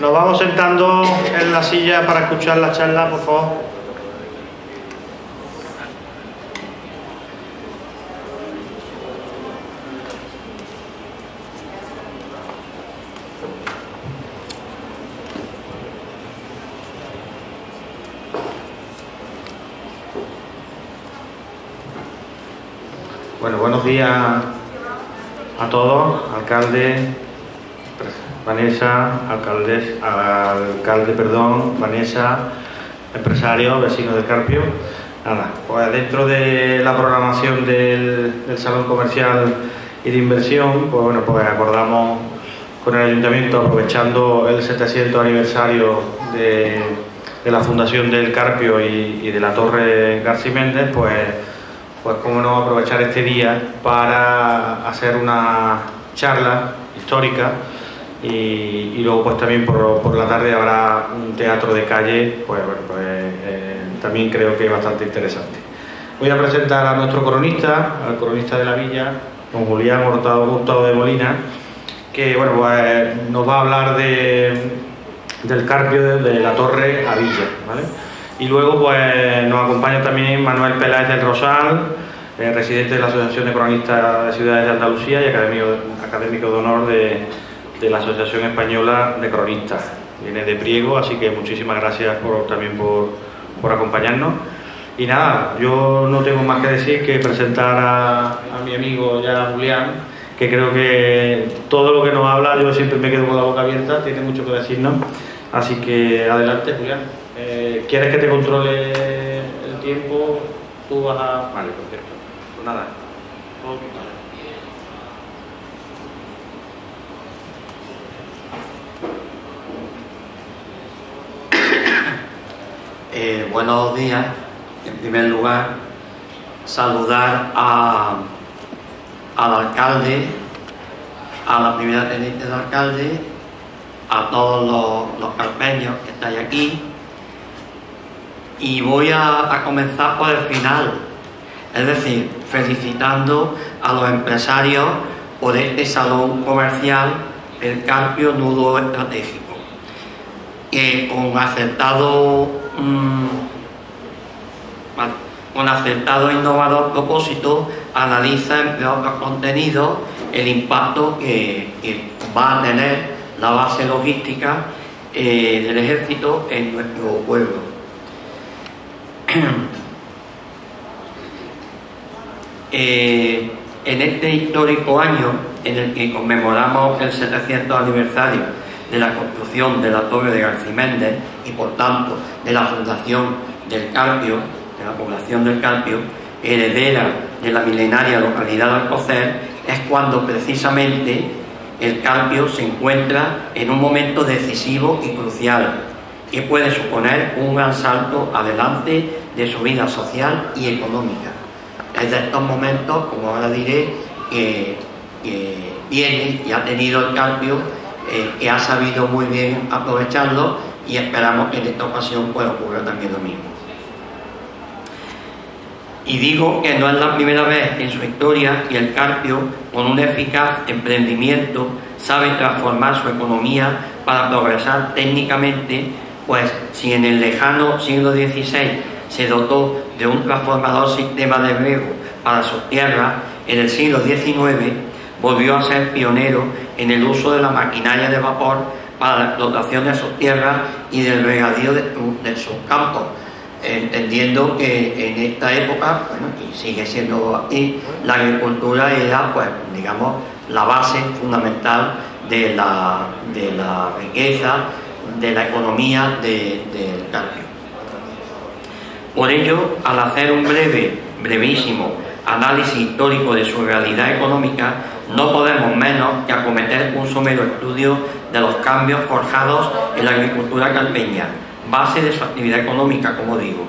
nos vamos sentando en la silla para escuchar la charla, por favor. Bueno, buenos días a todos, alcalde, Vanessa, Vanessa, empresarios, vecinos de Carpio. Nada, pues dentro de la programación del Salón Comercial y de Inversión, pues bueno, pues acordamos con el Ayuntamiento, aprovechando el 700 aniversario de la fundación del Carpio y de la Torre García Méndez, pues cómo no aprovechar este día para hacer una charla histórica y luego pues también por la tarde habrá un teatro de calle, pues también creo que es bastante interesante. Voy a presentar a nuestro cronista, al cronista de la villa, don Julián Hurtado de Molina, que bueno, pues nos va a hablar del Carpio, de la Torre a Villa, ¿vale? Y luego pues nos acompaña también Manuel Peláez del Rosal, residente de la Asociación de Cronistas de Ciudades de Andalucía y académico de honor de la Asociación Española de Cronistas. Viene de Priego, así que muchísimas gracias también por acompañarnos. Y nada, yo no tengo más que decir que presentar a mi amigo ya Julián, que creo que todo lo que nos habla yo siempre me quedo con la boca abierta, tiene mucho que decirnos. Así que adelante, Julián. ¿Quieres que te controle el tiempo? Tú vas a... Vale, perfecto. Pues nada. Buenos días. En primer lugar, saludar al alcalde, a la primera teniente del alcalde, a todos los carpeños que estáis aquí. Y voy a comenzar por el final, es decir, felicitando a los empresarios por este salón comercial, el Carpio Nudo Estratégico, que con acertado e innovador propósito analiza, entre otros contenidos, el impacto que va a tener la base logística del ejército en nuestro pueblo. En este histórico año en el que conmemoramos el 700 aniversario de la construcción de la Torre de García Méndez y por tanto de la fundación del Carpio, de la población del Carpio, heredera de la milenaria localidad de Alcocer, es cuando precisamente el Carpio se encuentra en un momento decisivo y crucial que puede suponer un gran salto adelante de su vida social y económica. Es de estos momentos, como ahora diré, que viene y ha tenido el Carpio, que ha sabido muy bien aprovecharlo, y esperamos que en esta ocasión pueda ocurrir también lo mismo. Y digo que no es la primera vez en su historia que el Carpio, con un eficaz emprendimiento, sabe transformar su economía para progresar técnicamente, pues si en el lejano siglo XVI se dotó de un transformador sistema de riego para sus tierras, en el siglo XIX volvió a ser pionero en el uso de la maquinaria de vapor para la explotación de sus tierras y del regadío de sus campos, entendiendo que en esta época, bueno, y sigue siendo así, la agricultura era, pues, digamos, la base fundamental de la riqueza, de la economía del Carpio. Por ello, al hacer un brevísimo análisis histórico de su realidad económica, no podemos menos que acometer un somero estudio de los cambios forjados en la agricultura carpeña, base de su actividad económica, como digo,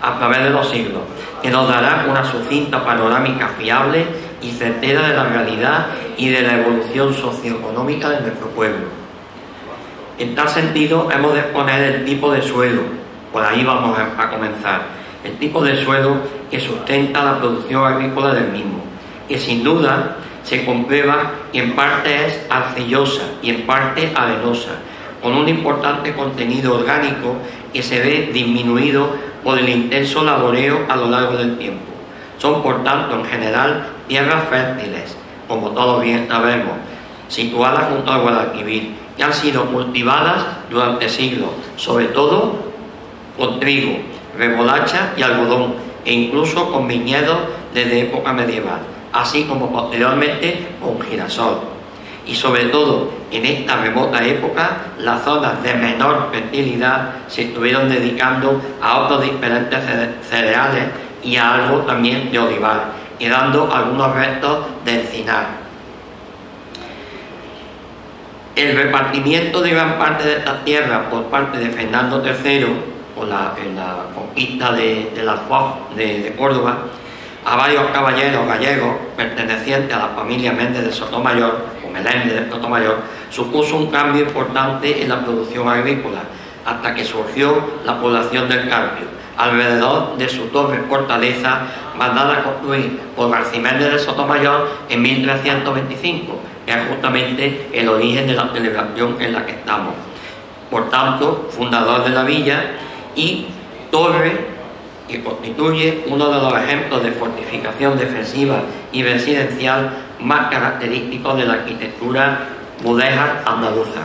a través de los siglos, que nos dará una sucinta panorámica fiable y certera de la realidad y de la evolución socioeconómica de nuestro pueblo. En tal sentido, hemos de exponer el tipo de suelo, por ahí vamos a comenzar, el tipo de suelo que sustenta la producción agrícola del mismo, que sin duda se comprueba que en parte es arcillosa y en parte arenosa, con un importante contenido orgánico que se ve disminuido por el intenso laboreo a lo largo del tiempo. Son, por tanto, en general, tierras fértiles, como todos bien sabemos, situadas junto al Guadalquivir, que han sido cultivadas durante siglos, sobre todo con trigo, remolacha y algodón, e incluso con viñedos desde época medieval, así como posteriormente con girasol. Y sobre todo, en esta remota época, las zonas de menor fertilidad se estuvieron dedicando a otros diferentes cereales y a algo también de olivar, quedando algunos restos de encinar. El repartimiento de gran parte de esta tierra por parte de Fernando III, en la conquista del Alfoz de Córdoba, a varios caballeros gallegos pertenecientes a la familia Méndez de Sotomayor, o Meléndez de Sotomayor, supuso un cambio importante en la producción agrícola, hasta que surgió la población del Carpio, alrededor de su torre fortaleza, mandada a construir por Garciméndez de Sotomayor en 1325, que es justamente el origen de la celebración en la que estamos. Por tanto, fundador de la villa y torre que constituye uno de los ejemplos de fortificación defensiva y residencial más característicos de la arquitectura mudéjar andaluza.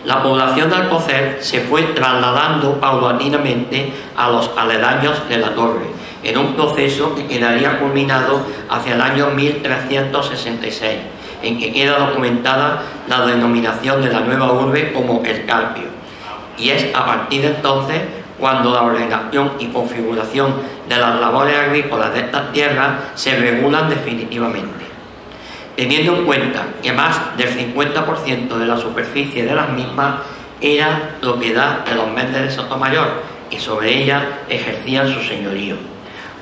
La población de Alcocer se fue trasladando paulatinamente a los aledaños de la torre, en un proceso que quedaría culminado hacia el año 1366, en que queda documentada la denominación de la nueva urbe como El Carpio. Y es a partir de entonces cuando la ordenación y configuración de las labores agrícolas de estas tierras se regulan definitivamente. Teniendo en cuenta que más del 50% de la superficie de las mismas era propiedad de los Méndez de Sotomayor, y sobre ellas ejercían su señorío,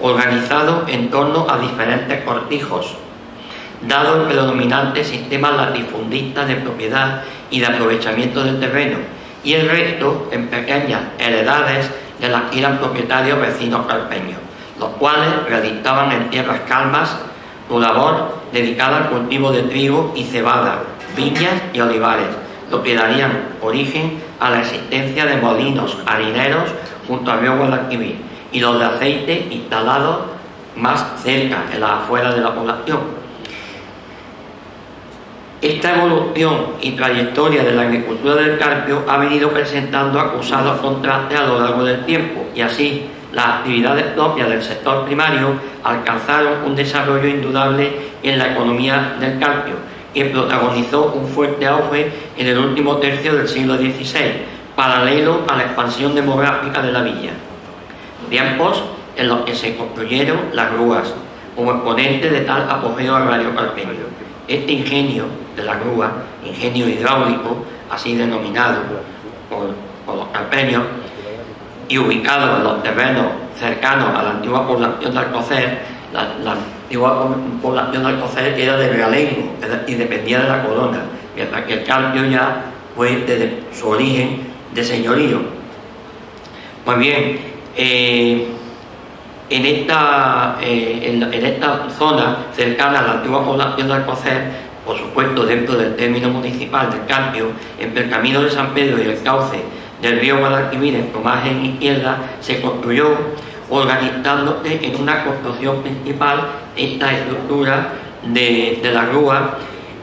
organizado en torno a diferentes cortijos, dado el predominante sistema latifundista de propiedad y de aprovechamiento del terreno, y el resto en pequeñas heredades de las que eran propietarios vecinos carpeños, los cuales realizaban en tierras calmas su labor dedicada al cultivo de trigo y cebada, viñas y olivares, lo que darían origen a la existencia de molinos harineros junto al río Guadalquivir y los de aceite instalados más cerca, en las afueras de la población. Esta evolución y trayectoria de la agricultura del Carpio ha venido presentando acusados contrastes a lo largo del tiempo, y así las actividades propias del sector primario alcanzaron un desarrollo indudable en la economía del Carpio, que protagonizó un fuerte auge en el último tercio del siglo XVI, paralelo a la expansión demográfica de la villa. Tiempos en los que se construyeron las grúas, como exponente de tal apogeo agrario carpeño. Este ingenio de la grúa, ingenio hidráulico, así denominado por los carpeños, y ubicado en los terrenos cercanos a la antigua población de Alcocer, la antigua población de Alcocer era de realengo, es decir, dependía de la corona, mientras que el Carpio ya fue desde su origen de señorío. Pues bien, en esta zona cercana a la antigua población de Alcocer, por supuesto dentro del término municipal del Carpio, entre el camino de San Pedro y el cauce del río Guadalquivir en su margen izquierda, se construyó, organizándose en una construcción principal, esta estructura de la grúa,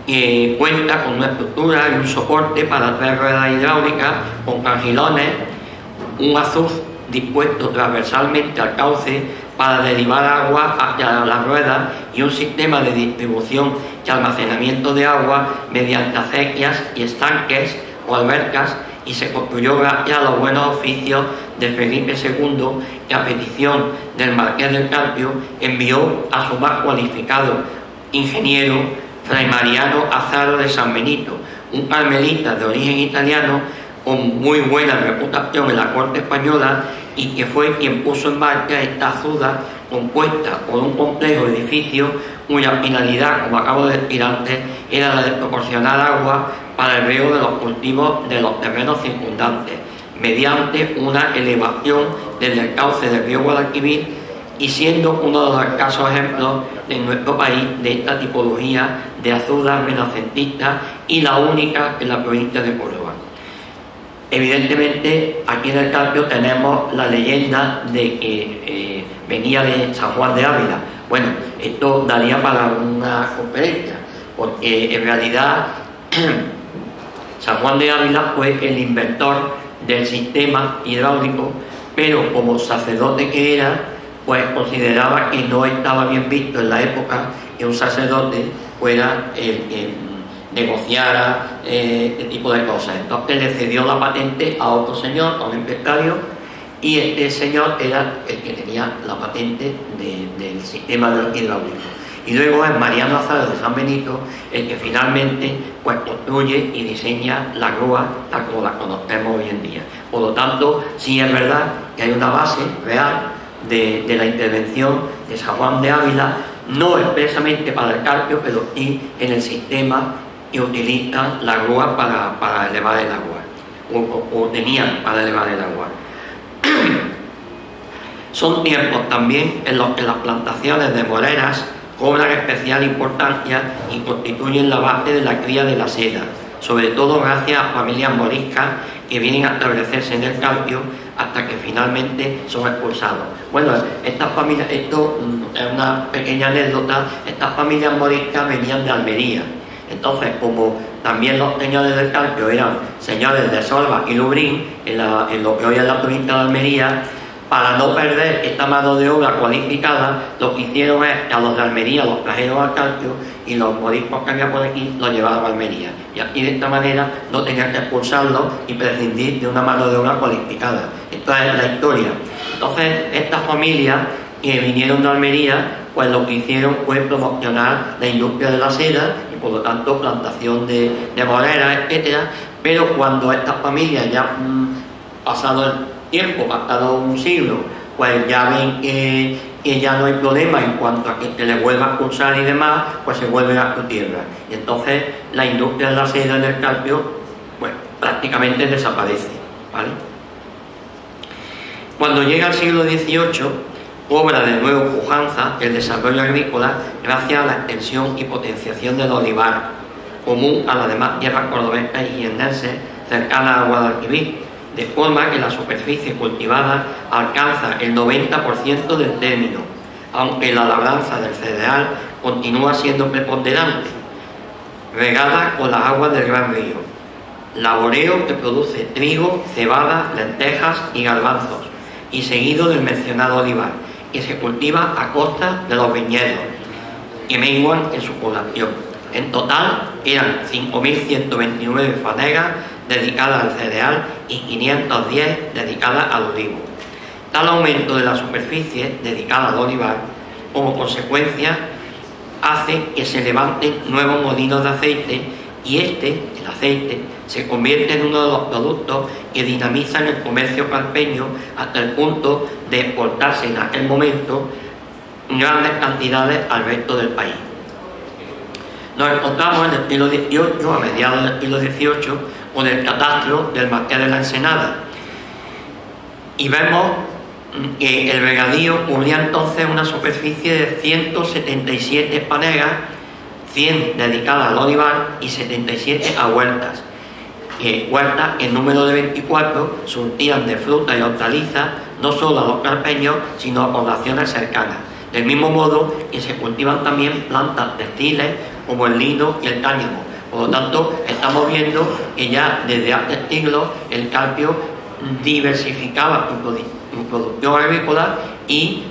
que cuenta con una estructura y un soporte para 3 ruedas hidráulicas con cangilones, un azuz dispuesto transversalmente al cauce para derivar agua hacia las ruedas y un sistema de distribución y almacenamiento de agua mediante acequias y estanques o albercas, y se construyó gracias a los buenos oficios de Felipe II, que a petición del Marqués del Carpio envió a su más cualificado ingeniero, Fray Mariano Azaro de San Benito, un carmelita de origen italiano con muy buena reputación en la corte española, y que fue quien puso en marcha esta azuda compuesta por un complejo edificio cuya finalidad, como acabo de decir antes, era la de proporcionar agua para el riego de los cultivos de los terrenos circundantes, mediante una elevación desde el cauce del río Guadalquivir, y siendo uno de los escasos ejemplos en nuestro país de esta tipología de azuda renacentista, y la única en la provincia de Córdoba. Evidentemente, aquí en el Carpio tenemos la leyenda de que venía de San Juan de Ávila. Bueno, esto daría para una conferencia, porque en realidad San Juan de Ávila fue el inventor del sistema hidráulico, pero como sacerdote que era, pues consideraba que no estaba bien visto en la época que un sacerdote fuera el que negociara este tipo de cosas. Entonces le cedió la patente a otro señor, a un empresario, y este señor era el que tenía la patente del sistema hidráulico. Y luego es Mariano Azaro de San Benito el que finalmente pues construye y diseña la grúa tal como la conocemos hoy en día. Por lo tanto, sí es verdad que hay una base real de la intervención de San Juan de Ávila, no expresamente para el Carpio, pero sí en el sistema que utilizan la grúa para elevar el agua, o tenían para elevar el agua. Son tiempos también en los que las plantaciones de moreras cobran especial importancia y constituyen la base de la cría de la seda, sobre todo gracias a familias moriscas que vienen a establecerse en el Carpio hasta que finalmente son expulsados. Bueno, estas familias, esto es una pequeña anécdota, estas familias moriscas venían de Almería. Entonces, como también los señores del Carpio eran señores de Sorba y Lubrín, en lo que hoy es la provincia de Almería, para no perder esta mano de obra cualificada, lo que hicieron es que a los de Almería los trajeron al Carpio y los moriscos que había por aquí los llevaron a Almería. Y aquí de esta manera no tenían que expulsarlos y prescindir de una mano de obra cualificada. Esta es la historia. Entonces, estas familias que vinieron de Almería, pues lo que hicieron fue promocionar la industria de la seda y por lo tanto plantación de moreras, etcétera. Pero cuando estas familias ya pasado el tiempo, pasado un siglo, pues ya ven que ya no hay problema en cuanto a que se les vuelva a expulsar y demás, pues se vuelven a su tierra. Y entonces la industria de la seda en el Carpio, pues prácticamente desaparece, ¿vale? Cuando llega el siglo XVIII, cobra de nuevo pujanza el desarrollo agrícola gracias a la extensión y potenciación del olivar, común a las demás tierras cordobesas y jiennenses cercanas a Guadalquivir, de forma que la superficie cultivada alcanza el 90% del término, aunque la labranza del cereal continúa siendo preponderante, regada con las aguas del Gran Río. Laboreo que produce trigo, cebada, lentejas y garbanzos, y seguido del mencionado olivar, que se cultiva a costa de los viñedos, que menguan en su población. En total eran 5.129 fanegas dedicadas al cereal y 510 dedicadas al olivo. Tal aumento de la superficie dedicada al olivar, como consecuencia, hace que se levanten nuevos molinos de aceite y el aceite, se convierte en uno de los productos que dinamizan el comercio carpeño hasta el punto de exportarse en aquel momento grandes cantidades al resto del país. Nos encontramos en el siglo XVIII, a mediados del siglo XVIII, con el catastro del Marqués de la Ensenada. Y vemos que el regadío cubría entonces una superficie de 177 fanegas, 100 dedicadas al olivar y 77 a huertas. Huertas en número de 24 surtían de fruta y hortalizas no solo a los carpeños, sino a poblaciones cercanas. Del mismo modo que se cultivan también plantas textiles como el lino y el cáñamo. Por lo tanto, estamos viendo que ya desde hace siglos el Carpio diversificaba su producción agrícola y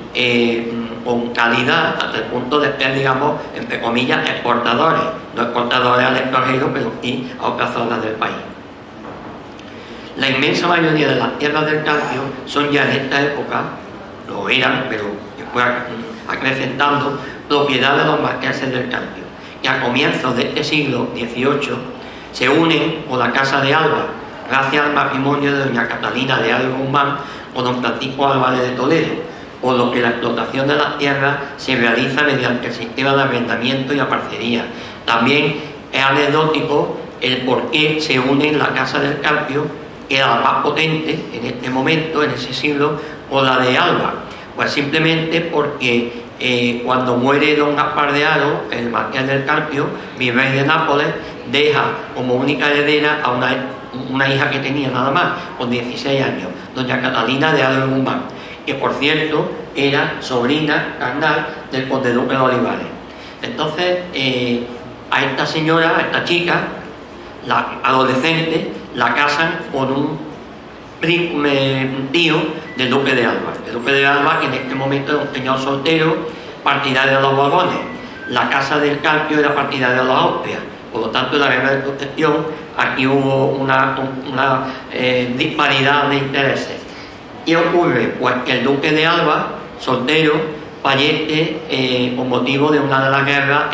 con calidad hasta el punto de ser, digamos, entre comillas, exportadores. No exportadores al extranjero, pero sí a otras zonas del país. La inmensa mayoría de las tierras del Carpio son ya en esta época, lo eran, pero después acrecentando, propiedad de los marqueses del Carpio, que a comienzos de este siglo XVIII se unen con la Casa de Alba, gracias al matrimonio de doña Catalina de Alba Guzmán con don Francisco Álvarez de Toledo, por lo que la explotación de las tierras se realiza mediante el sistema de arrendamiento y a parcería. También es anecdótico el por qué se unen la Casa del Carpio, que era la más potente en este momento, en ese siglo, con la de Alba. Pues simplemente porque cuando muere don Gaspar de Haro, el marqués del Carpio, virrey de Nápoles, deja como única heredera a una una hija que tenía nada más, con 16 años, doña Catalina de Alba Guzmán, que por cierto era sobrina carnal del conde duque de Olivares. Entonces, a esta señora, a esta chica, la adolescente, la casan con un tío del duque de Alba. El duque de Alba, que en este momento era un señor soltero, partidario de los Borbones. La casa del Carpio era partidaria de los Austrias. Por lo tanto, en la guerra de Concepción, aquí hubo una disparidad de intereses. ¿Qué ocurre? Pues que el duque de Alba, soltero, fallece con motivo de una de las guerras,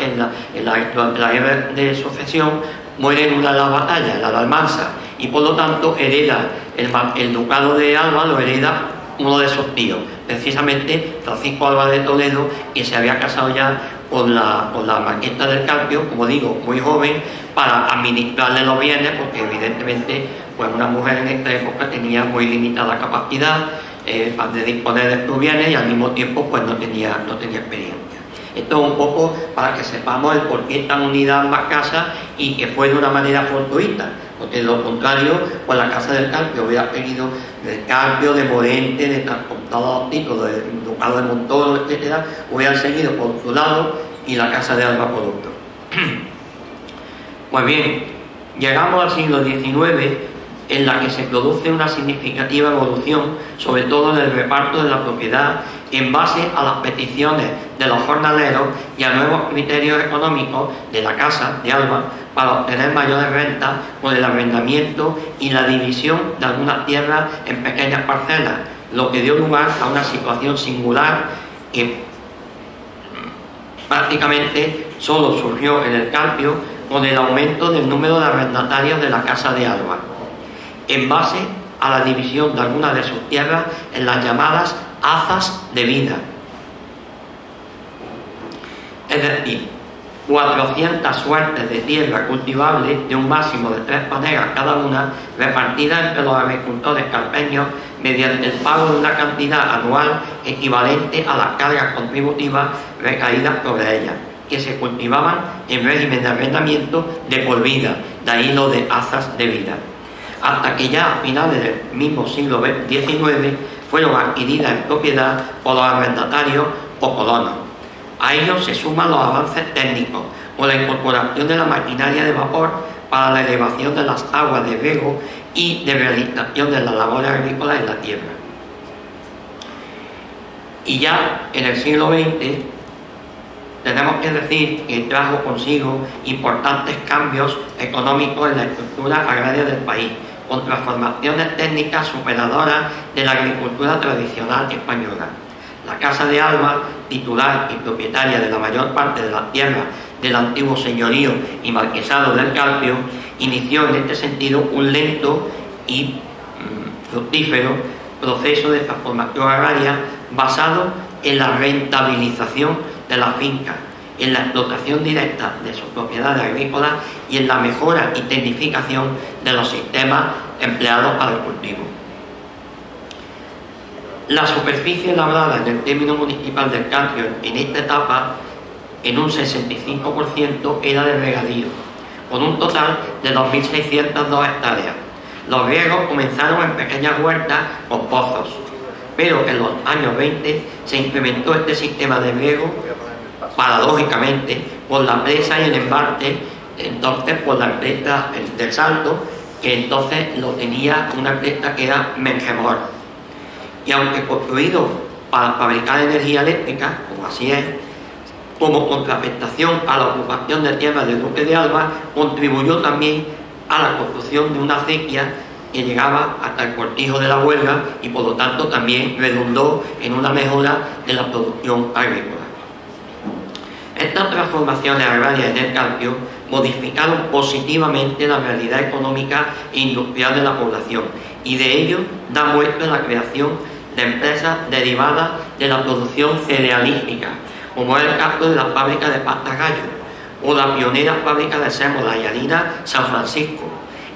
durante la guerra de sucesión, muere en una de las batallas, la de Almansa, y por lo tanto hereda el ducado de Alba, lo hereda uno de sus tíos, precisamente Francisco Alba de Toledo, que se había casado ya con la marquesa del Carpio, como digo, muy joven, para administrarle los bienes, porque evidentemente pues una mujer en esta época tenía muy limitada capacidad de disponer de sus bienes y al mismo tiempo pues no tenía experiencia. Esto es un poco para que sepamos el por qué están unidas ambas casas y que fue de una manera fortuita, porque de lo contrario, pues la casa del Carpio hubiera tenido del Carpio, de Morente, de transportados títulos, del ducado de Montoro, etcétera, hubieran seguido por su lado y la casa de Alba por otro. Pues bien, llegamos al siglo XIX, en la que se produce una significativa evolución, sobre todo en el reparto de la propiedad, en base a las peticiones de los jornaleros y a nuevos criterios económicos de la casa de Alba para obtener mayores rentas por el arrendamiento y la división de algunas tierras en pequeñas parcelas, lo que dio lugar a una situación singular que prácticamente solo surgió en el Carpio con el aumento del número de arrendatarios de la casa de Alba, en base a la división de algunas de sus tierras en las llamadas hazas de vida. Es decir, 400 suertes de tierra cultivable de un máximo de 3 panegas cada una, repartidas entre los agricultores carpeños mediante el pago de una cantidad anual equivalente a las cargas contributivas recaídas sobre ellas, que se cultivaban en régimen de arrendamiento de por vida, de ahí lo de hazas de vida, hasta que ya a finales del mismo siglo XIX fueron adquiridas en propiedad por los arrendatarios o colonos. A ellos se suman los avances técnicos, con la incorporación de la maquinaria de vapor para la elevación de las aguas de riego y de realización de las labores agrícolas en la tierra. Y ya en el siglo XX tenemos que decir que trajo consigo importantes cambios económicos en la estructura agraria del país, con transformaciones técnicas superadoras de la agricultura tradicional española. La Casa de Alba, titular y propietaria de la mayor parte de las tierras del antiguo señorío y marquesado del Carpio, inició en este sentido un lento y fructífero proceso de transformación agraria basado en la rentabilización de las fincas, en la explotación directa de sus propiedades agrícolas y en la mejora y tecnificación de los sistemas empleados para el cultivo. La superficie labrada en el término municipal del Carpio en esta etapa, en un 65%, era de regadío, con un total de 2.602 hectáreas. Los riegos comenzaron en pequeñas huertas con pozos, pero en los años 20 se implementó este sistema de riego, paradójicamente, por la presa y el embalse, entonces por la empresa del Salto, que entonces lo tenía una empresa que era Mengemor. Y aunque construido para fabricar energía eléctrica, como así es, como contraprestación a la ocupación de tierras del duque de Alba, contribuyó también a la construcción de una acequia que llegaba hasta el Cortijo de la Huelga y por lo tanto también redundó en una mejora de la producción agrícola. Estas transformaciones agrarias en el Carpio modificaron positivamente la realidad económica e industrial de la población, y de ello da muestra la creación de empresas derivadas de la producción cerealística, como es el caso de la fábrica de pasta gallo o la pionera fábrica de sémola y harina San Francisco,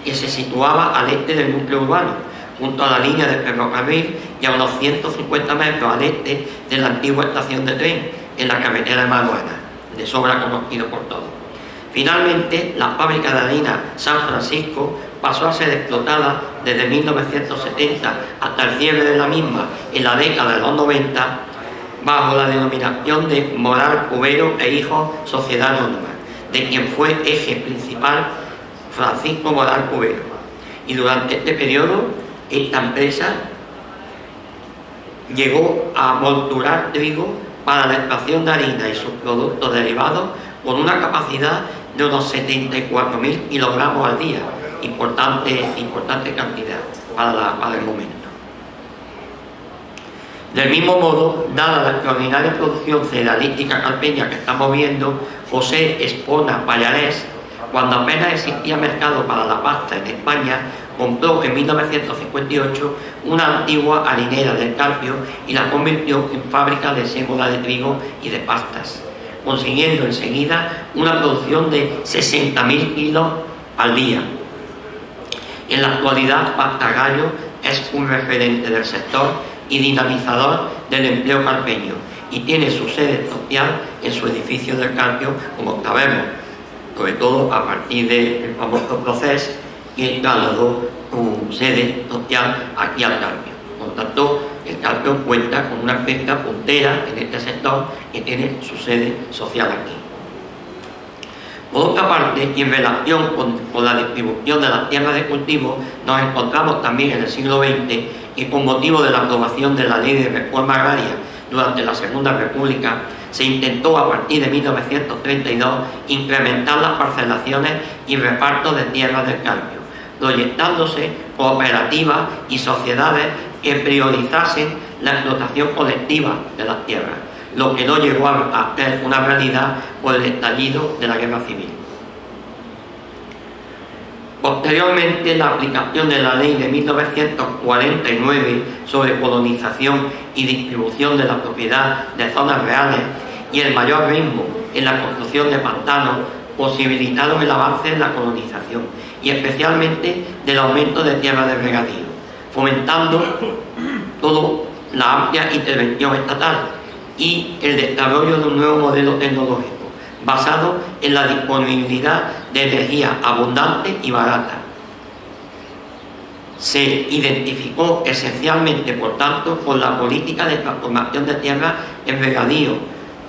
que se situaba al este del núcleo urbano, junto a la línea de ferrocarril y a unos 150 metros al este de la antigua estación de tren, en la carretera de Manuela, de sobra conocido por todos. Finalmente, la fábrica de harina San Francisco pasó a ser explotada desde 1970 hasta el cierre de la misma en la década de los 90 bajo la denominación de Moral Cubero e Hijos Sociedad Anónima, de quien fue eje principal Francisco Moral Cubero. Y durante este periodo esta empresa llegó a molturar trigo para la extracción de harina y sus productos derivados con una capacidad de unos 74.000 kilogramos al día, importante cantidad para el momento. Del mismo modo, dada la extraordinaria producción cerealística carpeña que estamos viendo, José Espona Pallarés, cuando apenas existía mercado para la pasta en España, compró en 1958 una antigua harinera del Carpio y la convirtió en fábrica de sémola de trigo y de pastas, consiguiendo enseguida una producción de 60.000 kilos al día. En la actualidad, Pastagallo es un referente del sector y dinamizador del empleo carpeño y tiene su sede social en su edificio del Carpio, como sabemos, sobre todo a partir del famoso proceso que trasladó su sede social aquí al Carpio. Por tanto, el Carpio cuenta con una empresa puntera en este sector que tiene su sede social aquí. Por otra parte, y en relación con la distribución de las tierras de cultivo, nos encontramos también en el siglo XX que con motivo de la aprobación de la Ley de Reforma Agraria durante la Segunda República, se intentó a partir de 1932 incrementar las parcelaciones y repartos de tierras del Carpio, proyectándose cooperativas y sociedades que priorizasen la explotación colectiva de las tierras, lo que no llegó a ser una realidad por el estallido de la Guerra Civil. Posteriormente, la aplicación de la Ley de 1949 sobre colonización y distribución de la propiedad de zonas reales y el mayor ritmo en la construcción de pantanos posibilitaron el avance en la colonización y especialmente del aumento de tierras de regadío, fomentando toda la amplia intervención estatal y el desarrollo de un nuevo modelo tecnológico basado en la disponibilidad de energía abundante y barata. Se identificó esencialmente, por tanto, con la política de transformación de tierras en regadío,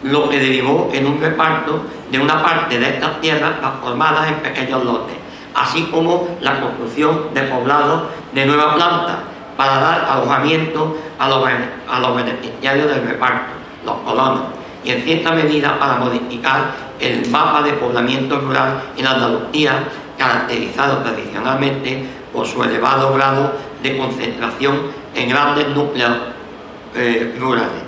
lo que derivó en un reparto de una parte de estas tierras transformadas en pequeños lotes, así como la construcción de poblados de nueva planta para dar alojamiento a los beneficiarios del reparto, los colonos, y en cierta medida para modificar el mapa de poblamiento rural en Andalucía, caracterizado tradicionalmente por su elevado grado de concentración en grandes núcleos rurales.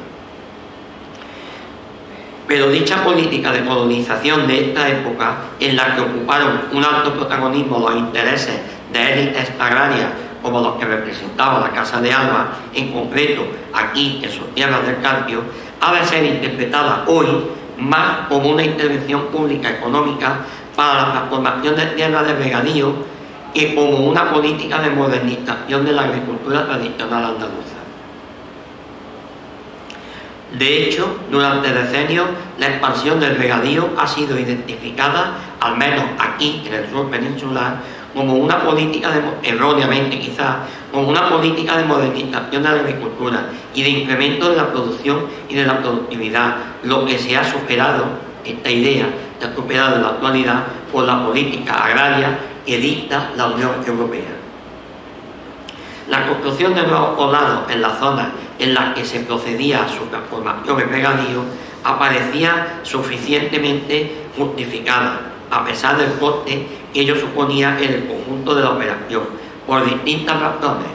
Pero dicha política de colonización de esta época, en la que ocuparon un alto protagonismo los intereses de élites agrarias como los que representaba la Casa de Alba, en concreto aquí en sus tierras del Carpio, ha de ser interpretada hoy más como una intervención pública económica para la transformación de tierras de regadío que como una política de modernización de la agricultura tradicional andaluza. De hecho, durante decenios, la expansión del regadío ha sido identificada, al menos aquí en el sur peninsular, como una política, erróneamente quizás, como una política de modernización de la agricultura y de incremento de la producción y de la productividad, lo que se ha superado, esta idea se ha superado en la actualidad por la política agraria que dicta la Unión Europea. La construcción de nuevos poblados en las zonas en las que se procedía a su transformación en regadío aparecía suficientemente justificada, a pesar del coste que ello suponía en el conjunto de la operación, por distintas razones,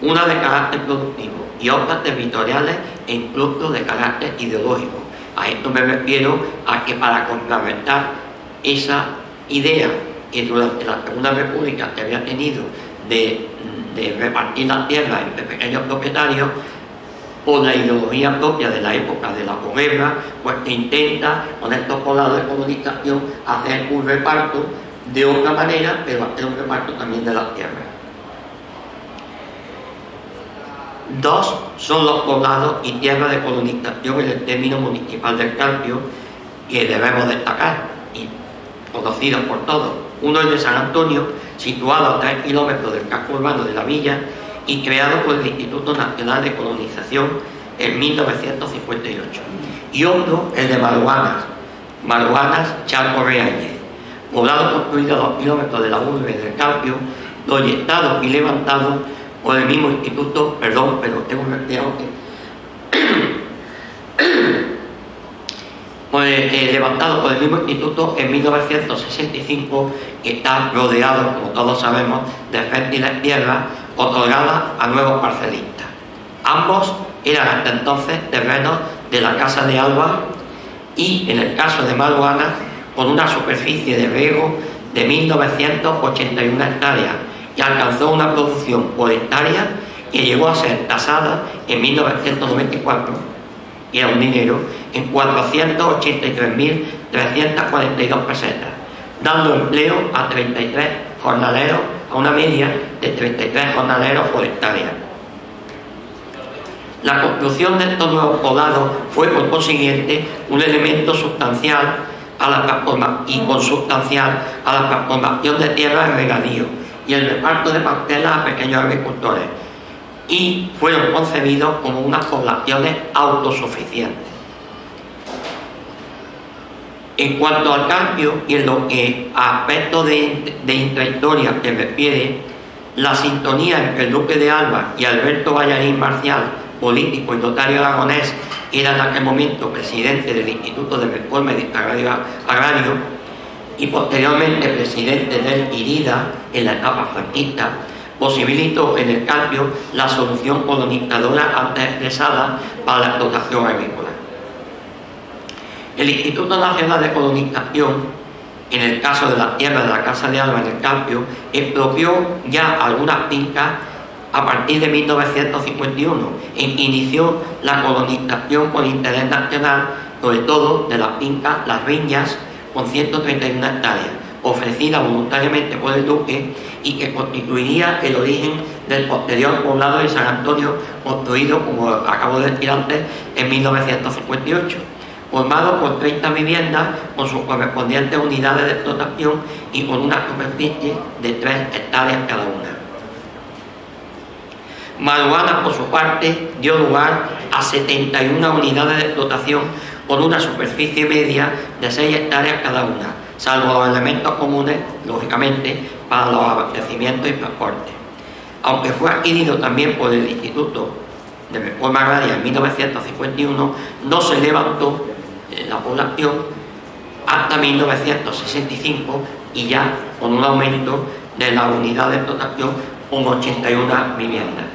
una de carácter productivo y otras territoriales e incluso de carácter ideológico. A esto me refiero a que para contrarrestar esa idea que durante la Segunda República se había tenido de repartir las tierras entre pequeños propietarios, por la ideología propia de la época de la posguerra, pues que intenta con estos poblados de colonización hacer un reparto de otra manera, pero hacer un reparto también de las tierras. Dos son los poblados y tierras de colonización en el término municipal del Carpio que debemos destacar y conocidos por todos. Uno es de San Antonio, situado a 3 kilómetros del casco urbano de la villa y creado por el Instituto Nacional de Colonización en 1958. Y otro, el de Maruanas Charco Reáñez, poblado construido a 2 kilómetros de la urbe del Carpio, proyectado y levantado por el mismo instituto, perdón, pero tengo que levantado por el mismo instituto en 1965, que está rodeado, como todos sabemos, de fértiles tierras otorgadas a nuevos parcelistas. Ambos eran hasta entonces terrenos de la Casa de Alba y, en el caso de Maruanas, con una superficie de riego de 1.981 hectáreas, y alcanzó una producción por hectárea que llegó a ser tasada en 1994, y era un dinero, en 483.342 pesetas, dando empleo a 33 jornaleros, a una media de 33 jornaleros por hectárea. La construcción de estos nuevos poblados fue, por consiguiente, un elemento sustancial a la consubstancial a la transformación de tierras en regadío y el reparto de parcelas a pequeños agricultores, y fueron concebidos como unas poblaciones autosuficientes. En cuanto al Carpio y en lo que a aspectos de intrahistoria que refiere, la sintonía entre el duque de Alba y Alberto Ballarín Marcial, político y notario aragonés, que era en aquel momento presidente del Instituto de Reforma y Desarrollo Agrario y posteriormente presidente del IRIDA en la etapa franquista, posibilitó en el Carpio la solución colonizadora antes expresada para la explotación agrícola. El Instituto Nacional de Colonización, en el caso de la tierra de la Casa de Alba en el Carpio, expropió ya algunas fincas a partir de 1951, en que inició la colonización por interés nacional, sobre todo de las fincas Las Viñas, con 131 hectáreas, ofrecida voluntariamente por el duque y que constituiría el origen del posterior poblado de San Antonio, construido, como acabo de decir antes, en 1958, formado por 30 viviendas con sus correspondientes unidades de explotación y con una superficie de 3 hectáreas cada una. Maruanas, por su parte, dio lugar a 71 unidades de explotación con una superficie media de 6 hectáreas cada una, salvo los elementos comunes, lógicamente, para los abastecimientos y transportes. Aunque fue adquirido también por el Instituto de Reforma Agraria en 1951, no se levantó la población hasta 1965, y ya con un aumento de la unidad de explotación con 81 viviendas.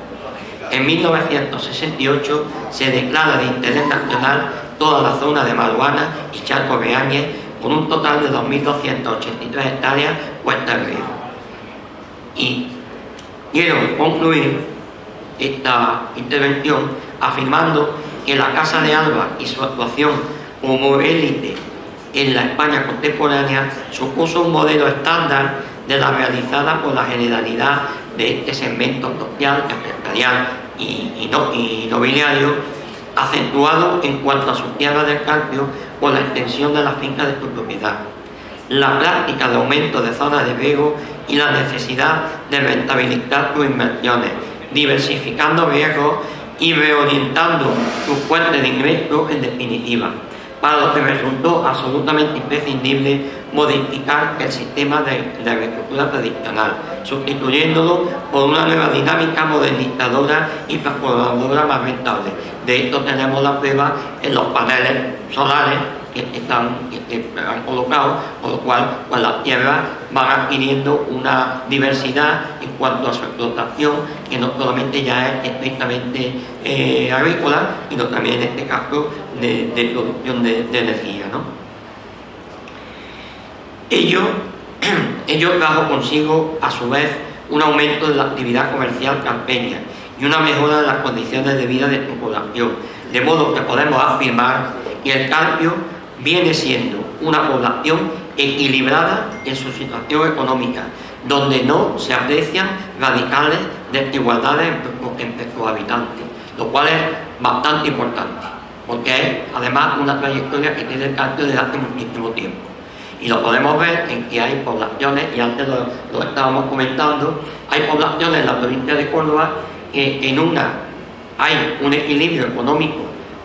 En 1968 se declara de interés nacional toda la zona de Maruanas y Charco Reáñez, con un total de 2.283 hectáreas puestas en riego. Y quiero concluir esta intervención afirmando que la Casa de Alba y su actuación como élite en la España contemporánea supuso un modelo estándar de la realizada por la generalidad de este segmento social, empresarial y nobiliario, acentuado en cuanto a sus tierras del Carpio por la extensión de las fincas de su propiedad, la práctica de aumento de zonas de riego y la necesidad de rentabilizar sus inversiones, diversificando riesgos y reorientando sus fuentes de ingresos, en definitiva, para lo que resultó absolutamente imprescindible modificar el sistema de agricultura tradicional, sustituyéndolo por una nueva dinámica modernizadora y transformadora más rentable. De esto tenemos la prueba en los paneles solares que han colocado, por lo cual pues, las tierras van adquiriendo una diversidad en cuanto a su explotación, que no solamente ya es estrictamente agrícola, sino también en este caso de producción de energía, ¿no? Ello trajo consigo, a su vez, un aumento de la actividad comercial carpeña y una mejora de las condiciones de vida de su población, de modo que podemos afirmar que el Carpio viene siendo una población equilibrada en su situación económica, donde no se aprecian radicales desigualdades entre sus habitantes, lo cual es bastante importante, porque es además una trayectoria que tiene el Carpio desde hace muchísimo tiempo. Y lo podemos ver en que hay poblaciones, y antes lo estábamos comentando, hay poblaciones en la provincia de Córdoba que en una hay un equilibrio económico,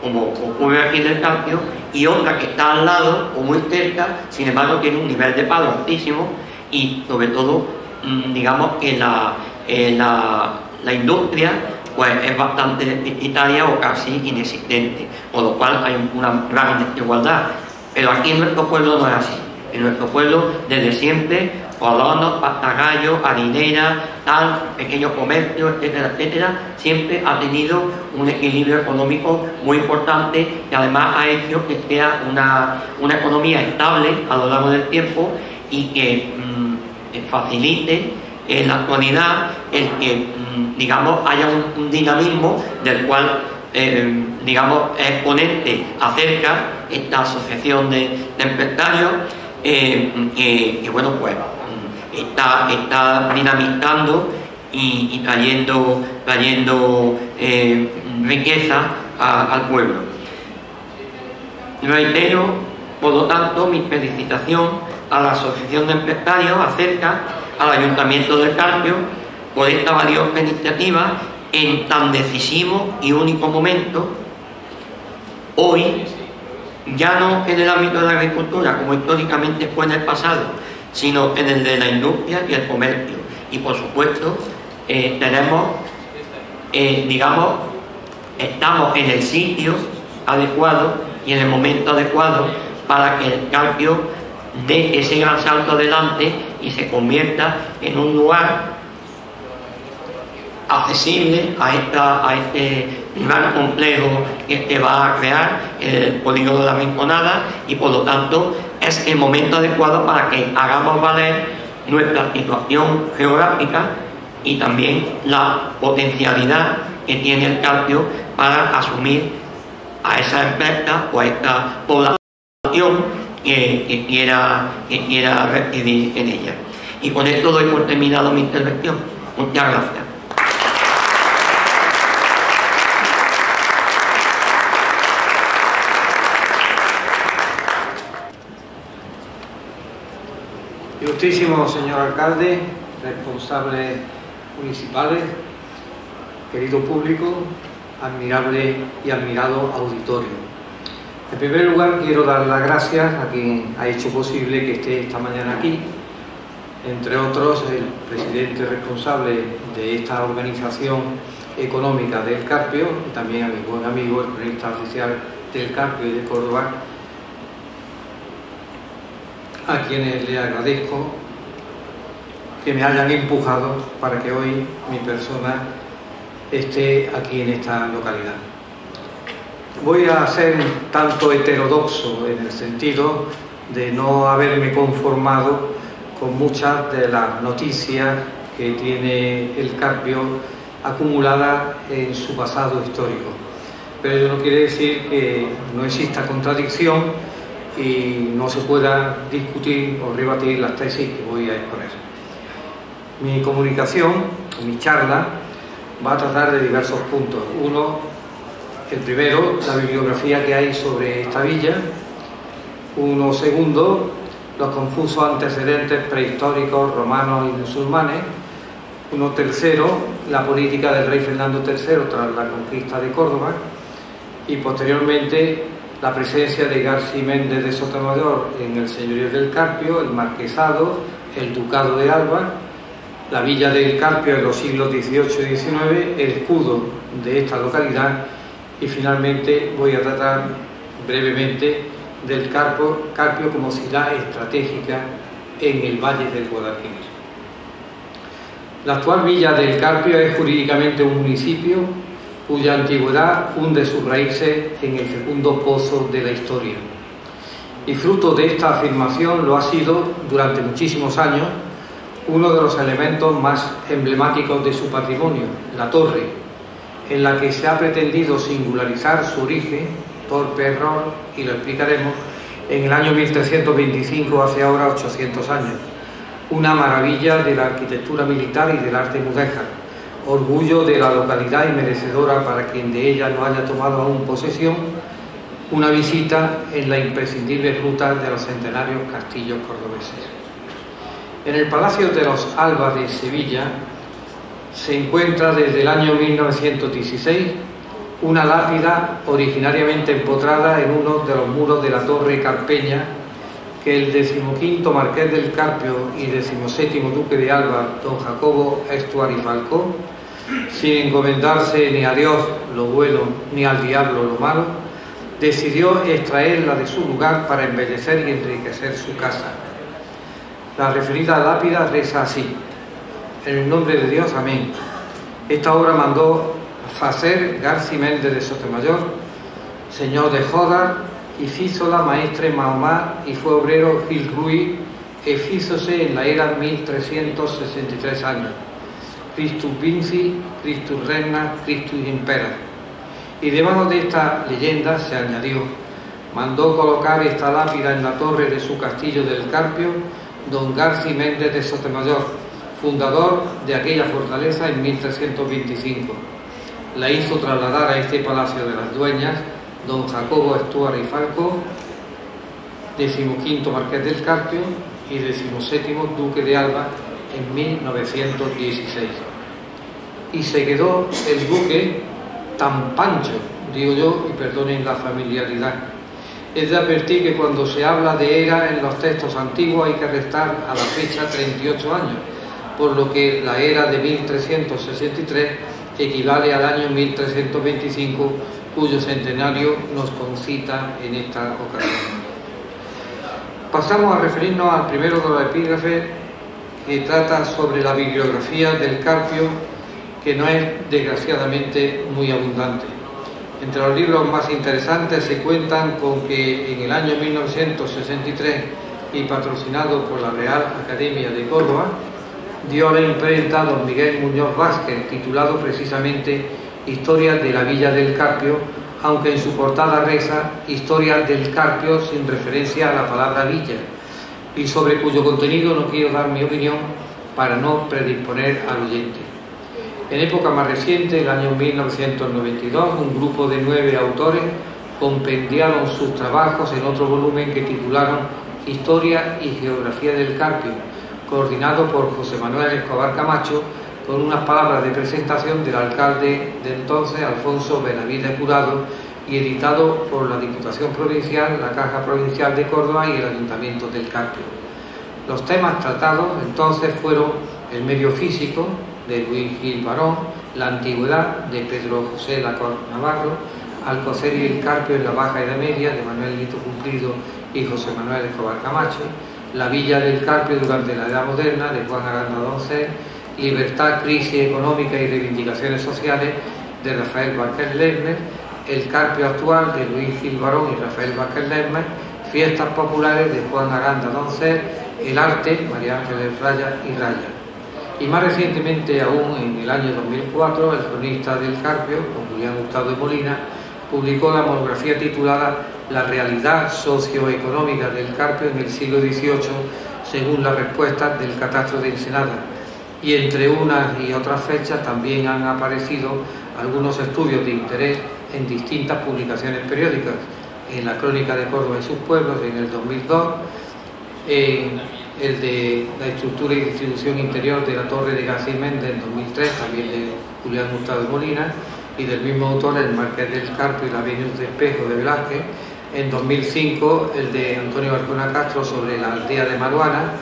como ocurre aquí en el Carpio, y otra que está al lado o muy cerca, sin embargo tiene un nivel de paro altísimo y sobre todo, digamos que la industria pues es bastante deficitaria o casi inexistente, con lo cual hay una gran desigualdad. Pero aquí en nuestro pueblo no es así. En nuestro pueblo, desde siempre, colonos, pastorallos, harineras, tal, pequeños comercios, etcétera, etcétera, siempre ha tenido un equilibrio económico muy importante y además ha hecho que sea una economía estable a lo largo del tiempo y que facilite en la actualidad el que, digamos, haya un dinamismo del cual, digamos, es ponente acerca esta asociación de empresarios que, bueno, pues está dinamizando y trayendo riqueza al pueblo. Reitero, por lo tanto, mi felicitación a la asociación de empresarios acerca al Ayuntamiento del Carpio por esta valiosa iniciativa en tan decisivo y único momento, hoy, ya no en el ámbito de la agricultura, como históricamente fue en el pasado, sino en el de la industria y el comercio. Y por supuesto, tenemos, digamos, estamos en el sitio adecuado y en el momento adecuado para que el Carpio dé ese gran salto adelante y se convierta en un lugar accesible a este gran complejo que va a crear el polígono de la Rinconada, y por lo tanto es el momento adecuado para que hagamos valer nuestra situación geográfica y también la potencialidad que tiene el Carpio para asumir a esa empresa o a esta población que quiera residir en ella. Y con esto doy por terminado mi intervención. Muchas gracias. Ilustrísimo señor alcalde, responsables municipales, querido público, admirable y admirado auditorio. En primer lugar, quiero dar las gracias a quien ha hecho posible que esté esta mañana aquí, entre otros el presidente responsable de esta organización económica del Carpio, y también a mi buen amigo, el cronista oficial del Carpio y de Córdoba, a quienes le agradezco que me hayan empujado para que hoy mi persona esté aquí en esta localidad. Voy a ser tanto heterodoxo en el sentido de no haberme conformado con muchas de las noticias que tiene el Carpio acumuladas en su pasado histórico. Pero ello no quiere decir que no exista contradicción y no se pueda discutir o rebatir las tesis que voy a exponer. Mi comunicación, mi charla, va a tratar de diversos puntos. El primero, la bibliografía que hay sobre esta villa. Segundo, los confusos antecedentes prehistóricos, romanos y musulmanes. Tercero, la política del rey Fernando III tras la conquista de Córdoba. Y posteriormente, la presencia de García Méndez de Sotomayor en el señorío del Carpio, el marquesado, el ducado de Alba, la villa del Carpio en los siglos XVIII y XIX, el escudo de esta localidad, y finalmente voy a tratar brevemente del Carpio como ciudad estratégica en el Valle del Guadalquivir. La actual villa del Carpio es jurídicamente un municipio cuya antigüedad hunde sus raíces en el fecundo pozo de la historia. Y fruto de esta afirmación lo ha sido, durante muchísimos años, uno de los elementos más emblemáticos de su patrimonio, la torre, en la que se ha pretendido singularizar su origen, torpe error, y lo explicaremos, en el año 1325, hace ahora 800 años. Una maravilla de la arquitectura militar y del arte mudéjar, orgullo de la localidad y merecedora para quien de ella no haya tomado aún posesión, una visita en la imprescindible ruta de los centenarios castillos cordobeses. En el Palacio de los Alba de Sevilla se encuentra desde el año 1916 una lápida originariamente empotrada en uno de los muros de la Torre Carpeña que el 15º Marqués del Carpio y 17º Duque de Alba, don Jacobo Estuar y Falcó, sin encomendarse ni a Dios lo bueno ni al diablo lo malo, decidió extraerla de su lugar para embellecer y enriquecer su casa. La referida lápida reza así: en el nombre de Dios, amén. Esta obra mandó facer Garci Méndez de Sotemayor, señor de Jodar, y fízola maestre Mahomá, y fue obrero Gil Ruiz, e fízose en la era 1363 años. Christus Vinci, Christus Regna, Christus Impera. Y debajo de esta leyenda se añadió: mandó colocar esta lápida en la torre de su castillo del Carpio don Garci Méndez de Sotemayor, fundador de aquella fortaleza en 1325. La hizo trasladar a este Palacio de las Dueñas don Jacobo Estuar y Falcó, 15º Marqués del Carpio y 17º Duque de Alba en 1916. Y se quedó el duque tan pancho, digo yo, y perdonen la familiaridad. Es de advertir que cuando se habla de era en los textos antiguos hay que restar a la fecha 38 años, por lo que la era de 1363 equivale al año 1325, cuyo centenario nos concita en esta ocasión. Pasamos a referirnos al primero de los epígrafes, que trata sobre la bibliografía del Carpio, que no es desgraciadamente muy abundante. Entre los libros más interesantes se cuentan con que en el año 1963, y patrocinado por la Real Academia de Córdoba, dio a la imprenta don Miguel Muñoz Vázquez, titulado precisamente Historia de la Villa del Carpio, aunque en su portada reza Historia del Carpio sin referencia a la palabra villa, y sobre cuyo contenido no quiero dar mi opinión para no predisponer al oyente. En época más reciente, el año 1992, un grupo de 9 autores compendiaron sus trabajos en otro volumen que titularon Historia y Geografía del Carpio, coordinado por José Manuel Escobar Camacho, con unas palabras de presentación del alcalde de entonces, Alfonso Benavides Jurado, y editado por la Diputación Provincial, la Caja Provincial de Córdoba y el Ayuntamiento del Carpio. Los temas tratados entonces fueron el medio físico, de Luis Gil Barón, la antigüedad, de Pedro José Lacor Navarro, Alcocer y el Carpio en la Baja Edad Media, de Manuel Lito Cumplido y José Manuel Escobar Camacho, la Villa del Carpio durante la Edad Moderna, de Juan Aranda Doncel, Libertad, crisis económica y reivindicaciones sociales, de Rafael Vázquez Lerner, el Carpio actual, de Luis Gil Barón y Rafael Vázquez Lerner, fiestas populares, de Juan Aranda Doncel, el arte, María Ángeles Raya y Raya. Y más recientemente aún, en el año 2004, el cronista del Carpio, don Julián Hurtado de Molina, publicó la monografía titulada La realidad socioeconómica del Carpio en el siglo XVIII, según las respuestas del Catastro de Ensenada. Y entre unas y otras fechas también han aparecido algunos estudios de interés en distintas publicaciones periódicas, en la Crónica de Córdoba y sus pueblos en el 2002, el de la estructura y distribución interior de la Torre de García Méndez en 2003, también de Julián Hurtado de Molina, y del mismo autor, el Marqués del Carpio y la Venus de Espejo de Velázquez. En 2005, el de Antonio Arjona Castro sobre la aldea de Maruana.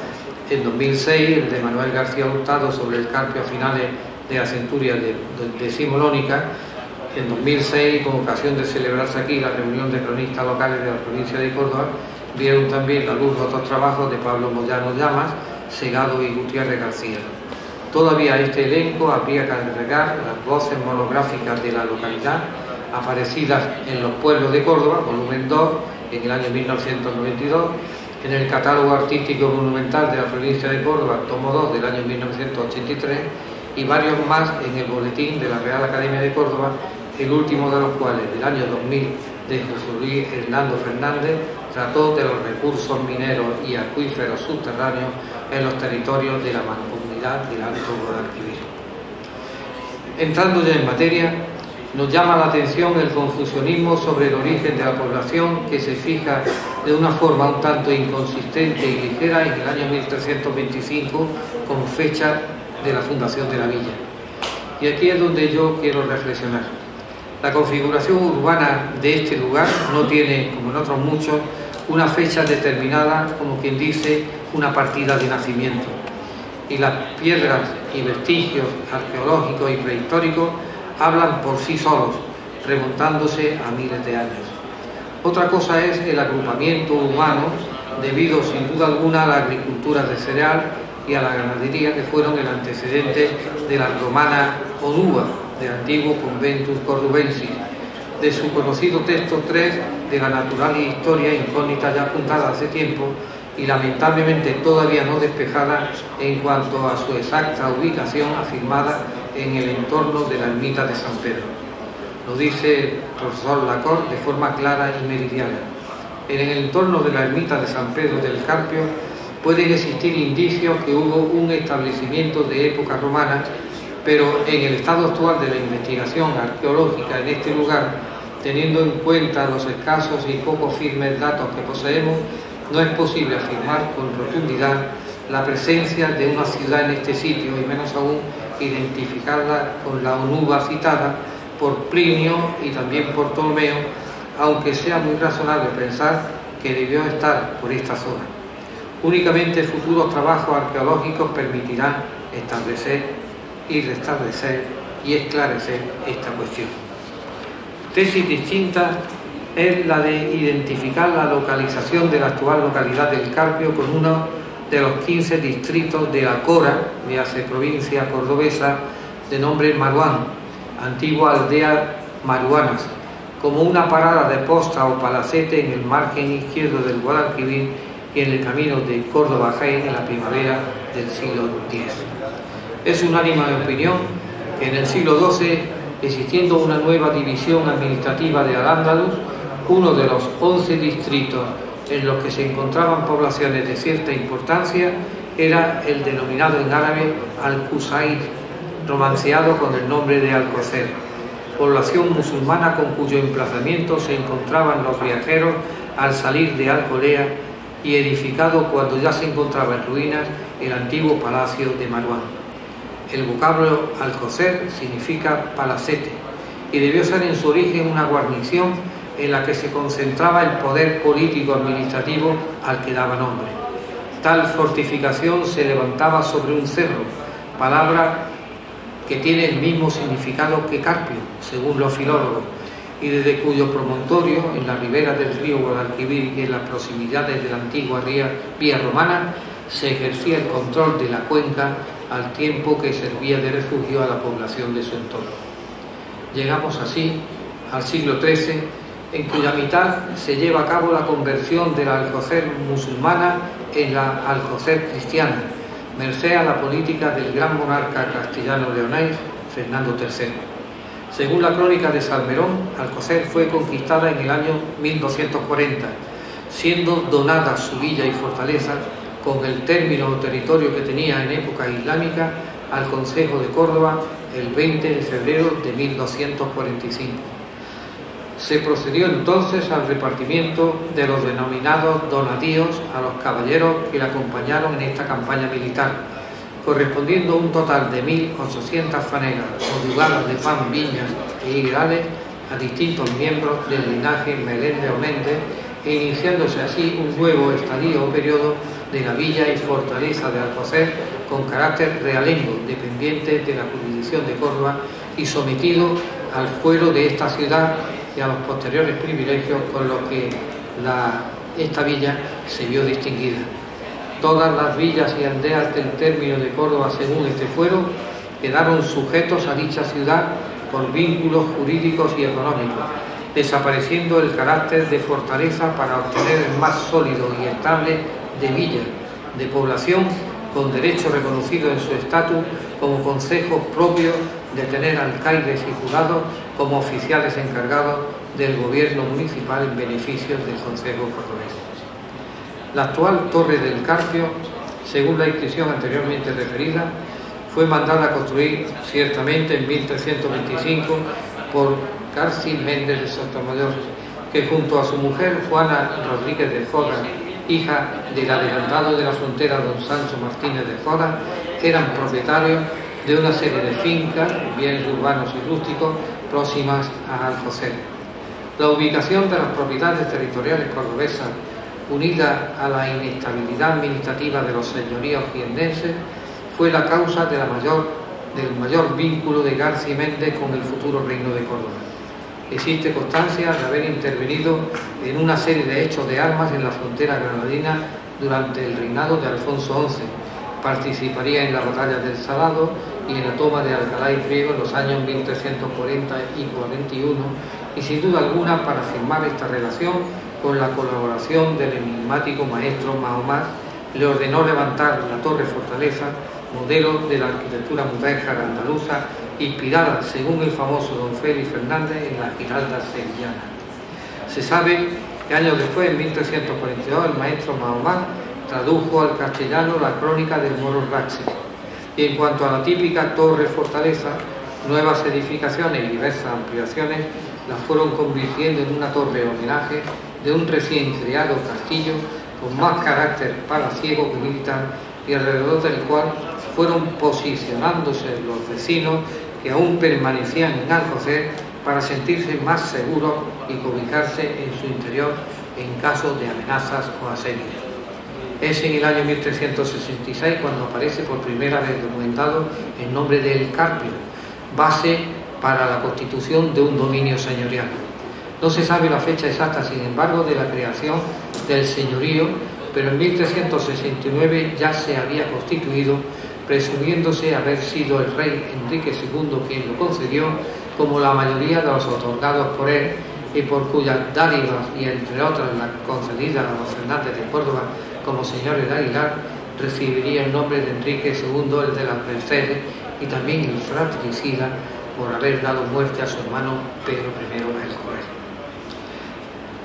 En 2006, el de Manuel García Hurtado sobre el Carpio a finales de la centuria decimonónica. En 2006, con ocasión de celebrarse aquí la reunión de cronistas locales de la provincia de Córdoba, vieron también la luz otros trabajos de Pablo Moyano Llamas, Segado y Gutiérrez García. Todavía a este elenco habría que agregar las voces monográficas de la localidad aparecidas en Los Pueblos de Córdoba, volumen 2, en el año 1992, en el Catálogo Artístico Monumental de la provincia de Córdoba, tomo 2, del año 1983, y varios más en el Boletín de la Real Academia de Córdoba, el último de los cuales, del año 2000, de José Luis Hernando Fernández, trató de los recursos mineros y acuíferos subterráneos en los territorios de la Mancomunidad del Alto Guadalquivir. Entrando ya en materia, Nos llama la atención el confusionismo sobre el origen de la población, que se fija de una forma un tanto inconsistente y ligera en el año 1325 como fecha de la fundación de la villa. Y aquí es donde yo quiero reflexionar. La configuración urbana de este lugar no tiene, como en otros muchos, una fecha determinada, como quien dice, una partida de nacimiento. Y las piedras y vestigios arqueológicos y prehistóricos hablan por sí solos, remontándose a miles de años. Otra cosa es el agrupamiento humano, debido sin duda alguna a la agricultura de cereal y a la ganadería, que fueron el antecedente de la romana Onuba, del antiguo Conventus Cordubensis, de su conocido texto 3 de la Natural Historia, incógnita ya apuntada hace tiempo y lamentablemente todavía no despejada en cuanto a su exacta ubicación afirmada en el entorno de la ermita de San Pedro. Lo dice el profesor Lacorte de forma clara y meridiana. En el entorno de la ermita de San Pedro del Carpio pueden existir indicios que hubo un establecimiento de época romana, pero en el estado actual de la investigación arqueológica en este lugar, teniendo en cuenta los escasos y poco firmes datos que poseemos, no es posible afirmar con rotundidad la presencia de una ciudad en este sitio, y menos aún identificarla con la Onuba citada por Plinio y también por Ptolomeo, aunque sea muy razonable pensar que debió estar por esta zona. Únicamente futuros trabajos arqueológicos permitirán establecer y restablecer y esclarecer esta cuestión. Tesis distinta es la de identificar la localización de la actual localidad del Carpio con uno de los 15 distritos de la Cora, de hace provincia cordobesa, de nombre Maruán, antigua aldea Maruanas, como una parada de posta o palacete en el margen izquierdo del Guadalquivir y en el camino de Córdoba a Jaén en la primavera del siglo X. Es unánime de opinión que en el siglo XII, existiendo una nueva división administrativa de Al-Ándalus, uno de los 11 distritos en los que se encontraban poblaciones de cierta importancia era el denominado en árabe Al-Qusair, romanceado con el nombre de Alcocer, población musulmana con cuyo emplazamiento se encontraban los viajeros al salir de Alcolea y edificado cuando ya se encontraba en ruinas el antiguo palacio de Maruán. El vocablo Alcocer significa palacete y debió ser en su origen una guarnición en la que se concentraba el poder político-administrativo al que daba nombre. Tal fortificación se levantaba sobre un cerro, palabra que tiene el mismo significado que Carpio, según los filólogos, y desde cuyo promontorio, en la ribera del río Guadalquivir y en las proximidades de la antigua vía romana, se ejercía el control de la cuenca al tiempo que servía de refugio a la población de su entorno. Llegamos así al siglo XIII, en cuya mitad se lleva a cabo la conversión de la Alcocer musulmana en la Alcocer cristiana, merced a la política del gran monarca castellano-leonés Fernando III. Según la crónica de Salmerón, Alcocer fue conquistada en el año 1240, siendo donada su villa y fortaleza con el término o territorio que tenía en época islámica al Consejo de Córdoba el 20 de febrero de 1245. Se procedió entonces al repartimiento de los denominados donatíos a los caballeros que le acompañaron en esta campaña militar, correspondiendo un total de 1.800 fanegas orugadas de pan, viñas e higuerales a distintos miembros del linaje Meléndez o Méndez, e iniciándose así un nuevo estadio o periodo de la villa y fortaleza de Alcocer con carácter realengo, dependiente de la jurisdicción de Córdoba y sometido al fuero de esta ciudad y a los posteriores privilegios con los que esta villa se vio distinguida. Todas las villas y aldeas del término de Córdoba, según este fuero, quedaron sujetos a dicha ciudad por vínculos jurídicos y económicos, desapareciendo el carácter de fortaleza para obtener el más sólido y estable de villa, de población con derecho reconocido en su estatus como consejos propios de tener alcaides y jurados como oficiales encargados del gobierno municipal en beneficio del Consejo Cordobés. La actual Torre del Carpio, según la inscripción anteriormente referida, fue mandada a construir ciertamente en 1325 por García Méndez de Sotomayor, que junto a su mujer Juana Rodríguez de Jora, hija del adelantado de la frontera don Sancho Martínez de Jora, eran propietarios de una serie de fincas, bienes urbanos y rústicos, próximas a Alcocer. La ubicación de las propiedades territoriales cordobesas, unida a la inestabilidad administrativa de los señoríos jiennenses, fue la causa del mayor vínculo de García Méndez con el futuro reino de Córdoba. Existe constancia de haber intervenido en una serie de hechos de armas en la frontera granadina durante el reinado de Alfonso XI. Participaría en la batalla del Salado y en la toma de Alcalá y Priego en los años 1340 y 41, y sin duda alguna para firmar esta relación con la colaboración del enigmático maestro Mahoma, le ordenó levantar la torre fortaleza, modelo de la arquitectura mudéjara andaluza, inspirada, según el famoso don Félix Fernández, en la Giralda sevillana. Se sabe que años después, en 1342, el maestro Mahoma tradujo al castellano la crónica del Moro Raxi. Y en cuanto a la típica torre fortaleza, nuevas edificaciones y diversas ampliaciones la fueron convirtiendo en una torre homenaje de un recién creado castillo con más carácter palaciego que militar, y alrededor del cual fueron posicionándose los vecinos que aún permanecían en Alcocer para sentirse más seguros y cobijarse en su interior en caso de amenazas o asedios. Es en el año 1366 cuando aparece por primera vez documentado el nombre del Carpio, base para la constitución de un dominio señorial. No se sabe la fecha exacta, sin embargo, de la creación del señorío, pero en 1369 ya se había constituido, presumiéndose haber sido el rey Enrique II quien lo concedió, como la mayoría de los otorgados por él, y por cuyas dádivas, y entre otras las concedidas a los Fernández de Córdoba como señores de Aguilar, recibiría el nombre de Enrique II, el de las Mercedes, y también el fratricida, por haber dado muerte a su hermano Pedro I el Cruel.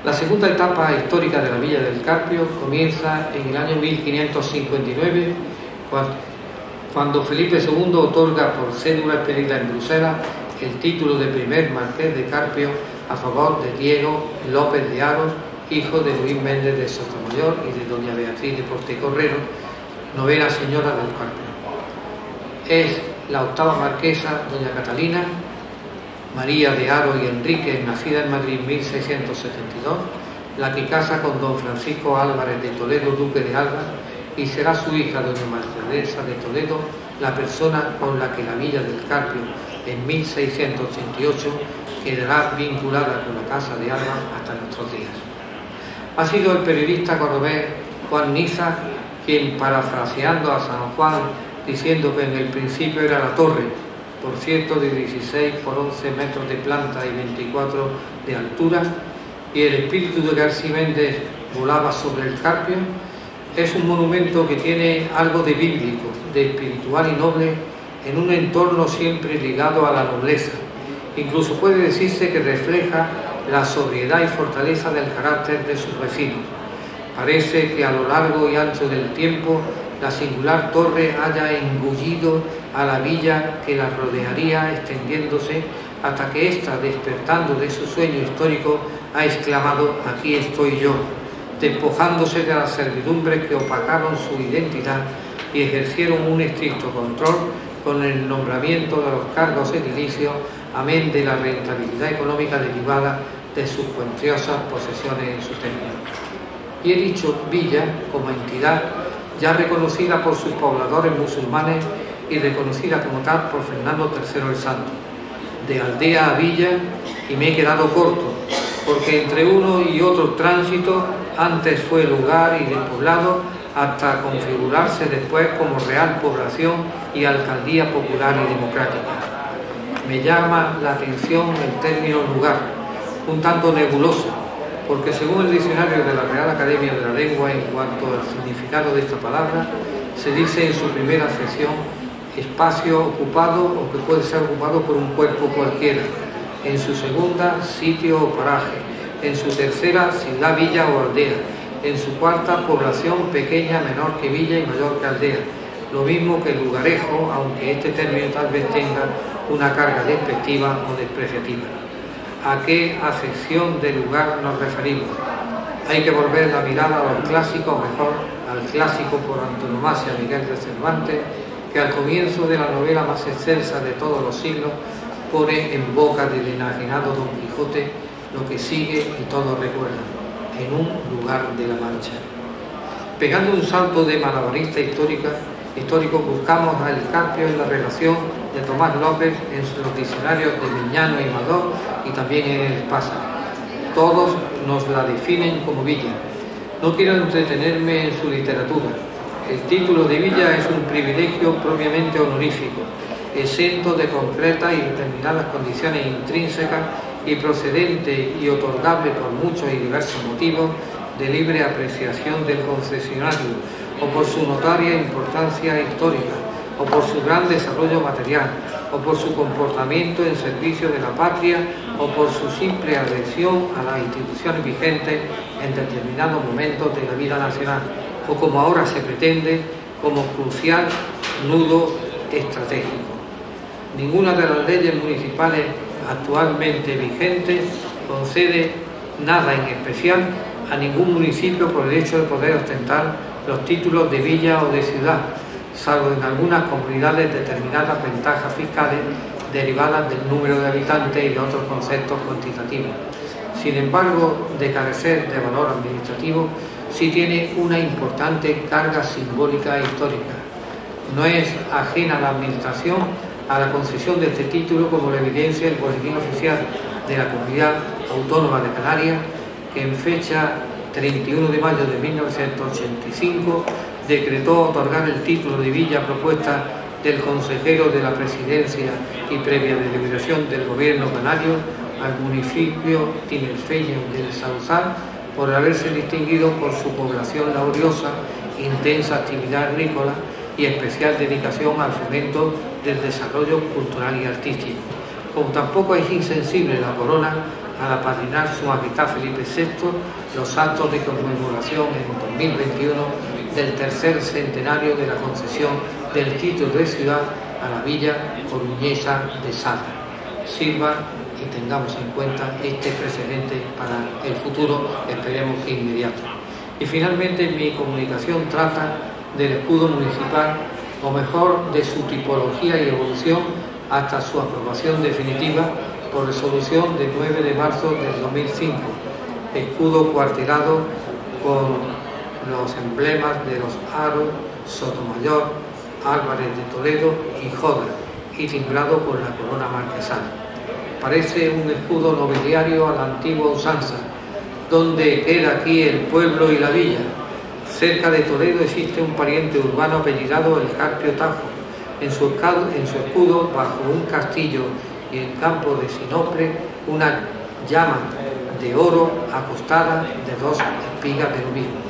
La segunda etapa histórica de la Villa del Carpio comienza en el año 1559, cuando Felipe II otorga por cédula expedida en Bruselas el título de primer marqués de Carpio a favor de Diego López de Haro, hijo de Luis Méndez de Sotomayor y de doña Beatriz de Portecorrero, novena señora del Carpio. Es la octava marquesa, doña Catalina María de Haro y Enrique, nacida en Madrid en 1672, la que casa con don Francisco Álvarez de Toledo, duque de Alba, y será su hija, doña Mercedes de Toledo, la persona con la que la Villa del Carpio en 1688 quedará vinculada con la Casa de Alba hasta nuestros días. Ha sido el periodista cordobés Juan Niza quien, parafraseando a San Juan, diciendo que en el principio era la torre, por cierto de 16 por 11 metros de planta y 24 de altura, y el espíritu de García Méndez volaba sobre el Carpio, es un monumento que tiene algo de bíblico, de espiritual y noble, en un entorno siempre ligado a la nobleza. Incluso puede decirse que refleja la sobriedad y fortaleza del carácter de sus vecinos. Parece que a lo largo y ancho del tiempo la singular torre haya engullido a la villa que la rodearía, extendiéndose hasta que ésta, despertando de su sueño histórico, ha exclamado: aquí estoy yo, despojándose de las servidumbres que opacaron su identidad y ejercieron un estricto control con el nombramiento de los cargos edilicios, amén de la rentabilidad económica derivada de sus cuantiosas posesiones en su término. Y he dicho villa como entidad ya reconocida por sus pobladores musulmanes y reconocida como tal por Fernando III el Santo. De aldea a villa, y me he quedado corto, porque entre uno y otro tránsito antes fue lugar y despoblado hasta configurarse después como real población y alcaldía popular y democrática. Me llama la atención el término lugar, un tanto nebuloso, porque según el diccionario de la Real Academia de la Lengua, en cuanto al significado de esta palabra, se dice en su primera acepción espacio ocupado o que puede ser ocupado por un cuerpo cualquiera, en su segunda sitio o paraje, en su tercera ciudad, villa o aldea, en su cuarta población pequeña, menor que villa y mayor que aldea, lo mismo que lugarejo, aunque este término tal vez tenga una carga despectiva o despreciativa. ¿A qué acepción de lugar nos referimos? Hay que volver la mirada a los clásicos, mejor al clásico por antonomasia, Miguel de Cervantes, que al comienzo de la novela más excelsa de todos los siglos pone en boca del enajenado Don Quijote lo que sigue y todos recuerdan: en un lugar de la Mancha. Pegando un salto de malabarista histórico, buscamos a El Carpio en la relación de Tomás López en los diccionarios de Miñano y Madó y también en el Espasa. Todos nos la definen como villa. No quiero entretenerme en su literatura. El título de villa es un privilegio propiamente honorífico, exento de concretas y determinadas condiciones intrínsecas y procedente y otorgable por muchos y diversos motivos de libre apreciación del concesionario, o por su notoria importancia histórica, o por su gran desarrollo material, o por su comportamiento en servicio de la patria, o por su simple adhesión a las instituciones vigentes en determinados momentos de la vida nacional, o como ahora se pretende, como crucial nudo estratégico. Ninguna de las leyes municipales actualmente vigentes concede nada en especial a ningún municipio por el hecho de poder ostentar los títulos de villa o de ciudad, salvo en algunas comunidades determinadas ventajas fiscales derivadas del número de habitantes y de otros conceptos cuantitativos. Sin embargo, de carecer de valor administrativo, sí tiene una importante carga simbólica e histórica. No es ajena a la administración a la concesión de este título, como lo evidencia el Boletín Oficial de la Comunidad Autónoma de Canarias, que en fecha 31 de mayo de 1985 decretó otorgar el título de villa a propuesta del consejero de la Presidencia y previa deliberación del Gobierno canario al municipio tinerfeño del Sauzal por haberse distinguido por su población laboriosa, intensa actividad agrícola y especial dedicación al fomento del desarrollo cultural y artístico. Como tampoco es insensible la corona al apadrinar su majestad Felipe VI los actos de conmemoración en 2021 del tercer centenario de la concesión del título de ciudad a la villa coruñesa de Sada. Sirva y tengamos en cuenta este precedente para el futuro, esperemos que inmediato. Y finalmente mi comunicación trata del escudo municipal, o mejor de su tipología y evolución hasta su aprobación definitiva por resolución del 9 de marzo del 2005, escudo cuartelado con los emblemas de los Haros, Sotomayor, Álvarez de Toledo y Joda, y timbrado por la corona marquesana. Parece un escudo nobiliario a la antigua usanza, donde queda aquí el pueblo y la villa. Cerca de Toledo existe un pariente urbano apellidado El Carpio Tajo. En su escudo, bajo un castillo y el campo de Sinople, una llama de oro acostada de dos espigas de lo mismo.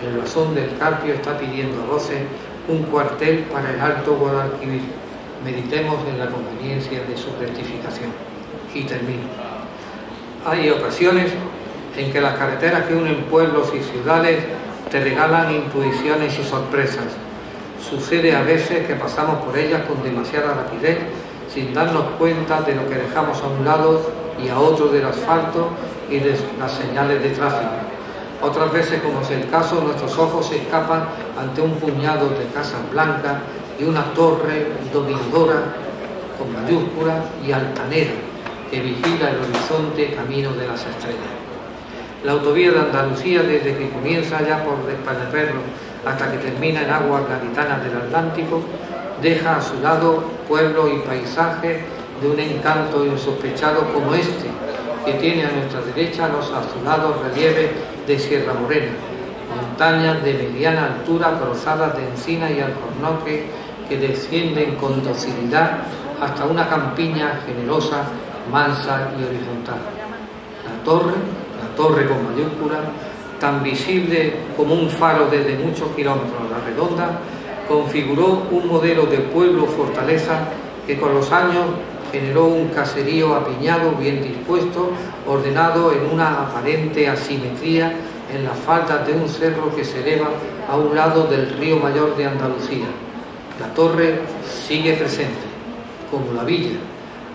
El blasón del Carpio está pidiendo a voces un cuartel para el Alto Guadalquivir. Meditemos en la conveniencia de su rectificación. Y termino. Hay ocasiones en que las carreteras que unen pueblos y ciudades te regalan intuiciones y sorpresas. Sucede a veces que pasamos por ellas con demasiada rapidez, sin darnos cuenta de lo que dejamos a un lado y a otro del asfalto y de las señales de tráfico. Otras veces, como es el caso, nuestros ojos se escapan ante un puñado de casas blancas y una torre dominadora con mayúscula y altanera que vigila el horizonte camino de las estrellas. La autovía de Andalucía, desde que comienza ya por Despeñaperro hasta que termina en aguas gaditanas del Atlántico, deja a su lado pueblos y paisajes de un encanto insospechado como este, que tiene a nuestra derecha los azulados relieves de Sierra Morena, montañas de mediana altura cruzadas de encina y alcornoque que descienden con docilidad hasta una campiña generosa, mansa y horizontal. La torre con mayúscula, tan visible como un faro desde muchos kilómetros a la redonda, configuró un modelo de pueblo-fortaleza que con los años generó un caserío apiñado, bien dispuesto, ordenado en una aparente asimetría en las faldas de un cerro que se eleva a un lado del río Mayor de Andalucía. La torre sigue presente, como la villa,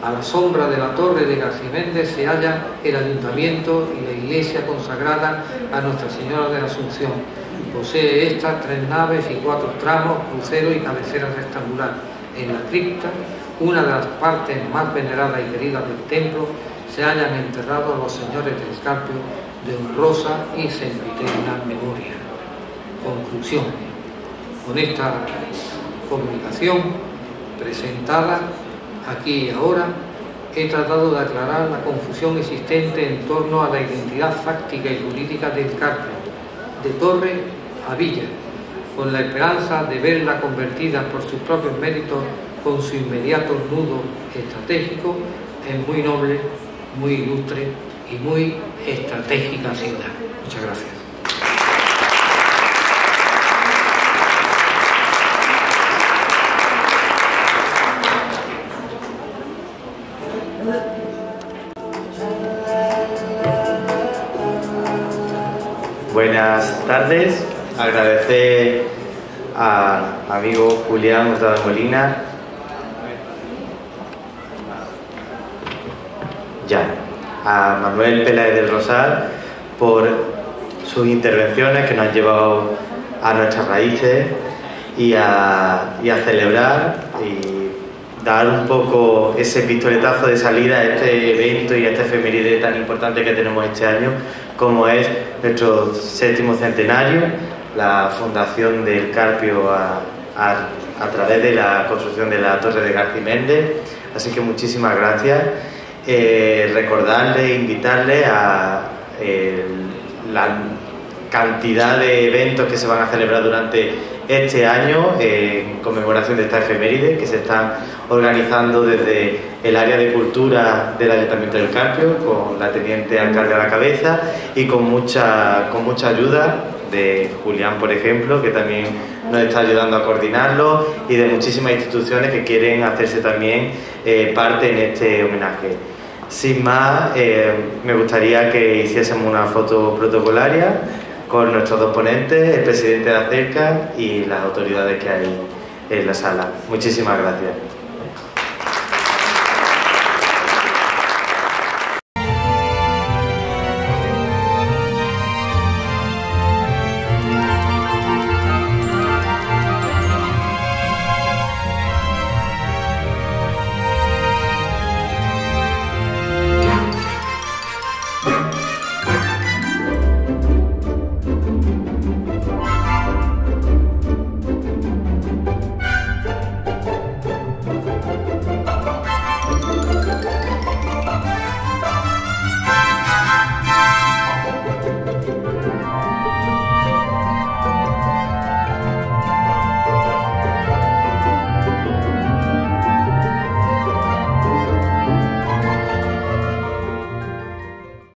A la sombra de la torre de Garciméndez se halla el ayuntamiento y la iglesia consagrada a Nuestra Señora de la Asunción. Posee esta 3 naves y 4 tramos, crucero y cabecera rectangular. En la cripta, una de las partes más veneradas y queridas del templo, se hallan enterrados los señores del Carpio de honrosa y sempiterna memoria. Conclusión. Con esta comunicación presentada aquí y ahora, he tratado de aclarar la confusión existente en torno a la identidad fáctica y jurídica del Carpio, de torre a villa, con la esperanza de verla convertida por sus propios méritos con su inmediato nudo estratégico en muy noble, muy ilustre y muy estratégica ciudad. Muchas gracias. Buenas tardes, agradecer a amigo Julián Hurtado Molina, a Manuel Peláez del Rosal por sus intervenciones que nos han llevado a nuestras raíces y a celebrar y dar un poco ese pistoletazo de salida a este evento y a esta efeméride tan importante que tenemos este año, como es nuestro 7º centenario, la fundación del Carpio a través de la construcción de la Torre de Garciméndez. Así que muchísimas gracias. Recordarle e invitarle a la cantidad de eventos que se van a celebrar durante este año en conmemoración de esta efeméride, que se están organizando desde el área de cultura del Ayuntamiento del Carpio, con la teniente alcalde a la cabeza y con mucha ayuda de Julián, por ejemplo, que también nos está ayudando a coordinarlo, y de muchísimas instituciones que quieren hacerse también parte en este homenaje. Sin más, me gustaría que hiciésemos una foto protocolaria con nuestros 2 ponentes, el presidente de ACERCA y las autoridades que hay en la sala. Muchísimas gracias.